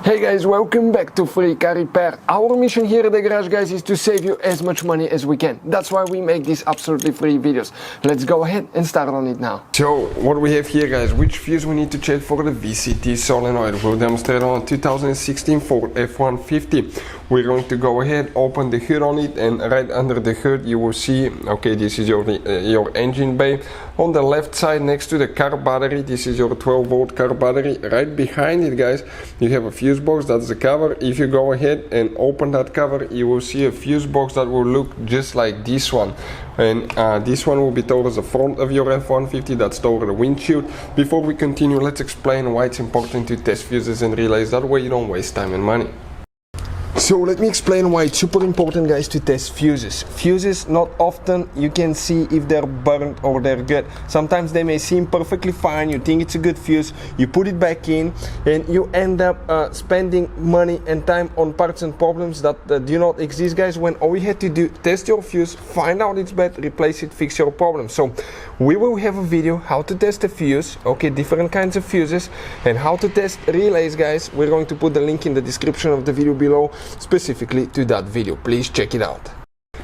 Hey guys, welcome back to Free Car Repair. Our mission here at the garage, guys, is to save you as much money as we can. That's why we make these absolutely free videos. Let's go ahead and start on it now. So what we have here, guys, which fuse we need to check for the VCT Solenoid. We'll demonstrate on 2016 Ford F-150. We're going to go ahead, open the hood on it, and right under the hood you will see, okay, this is your engine bay. On the left side next to the car battery, this is your 12-volt car battery. Right behind it, guys, you have a fuse box. That's the cover. If you go ahead and open that cover, you will see a fuse box that will look just like this one, and this one will be towards the front of your F-150. That's toward the windshield. Before we continue, let's explain why it's important to test fuses and relays. That way you don't waste time and money. So let me explain why it's super important, guys, to test fuses. Fuses, not often you can see if they're burnt or they're good. Sometimes they may seem perfectly fine, you think it's a good fuse, you put it back in, and you end up spending money and time on parts and problems that do not exist, guys, when all you had to do, test your fuse, find out it's bad, replace it, fix your problem. So we will have a video how to test a fuse, okay, different kinds of fuses, and how to test relays, guys. We're going to put the link in the description of the video below, specifically to that video. Please check it out.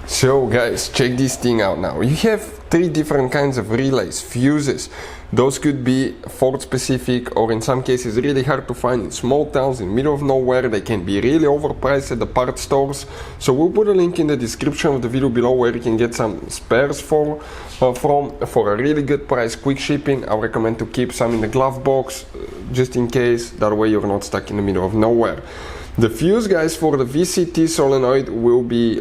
So guys, check this thing out now. You have three different kinds of relays, fuses. Those could be Ford specific, or in some cases really hard to find in small towns in middle of nowhere. They can be really overpriced at the parts stores. So we'll put a link in the description of the video below where you can get some spares for a really good price, quick shipping. I recommend to keep some in the glove box just in case. That way you're not stuck in the middle of nowhere. The fuse, guys, for the VCT solenoid will be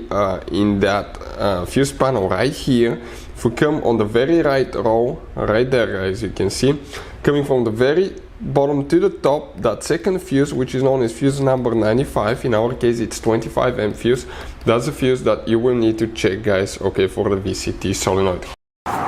in that fuse panel right here. If we come on the very right row, right there, guys, you can see, coming from the very bottom to the top, that second fuse, which is known as fuse number 95, in our case it's 25 amp fuse. That's the fuse that you will need to check, guys, okay, for the VCT solenoid.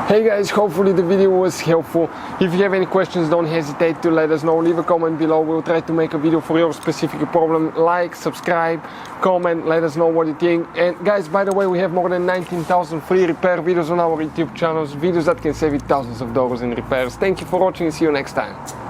Hey guys, hopefully the video was helpful. If you have any questions, don't hesitate to let us know. Leave a comment below. We'll try to make a video for your specific problem. Like, subscribe, comment, let us know what you think. And guys, by the way, we have more than 19,000 free repair videos on our YouTube channels, videos that can save you thousands of dollars in repairs. Thank you for watching and see you next time.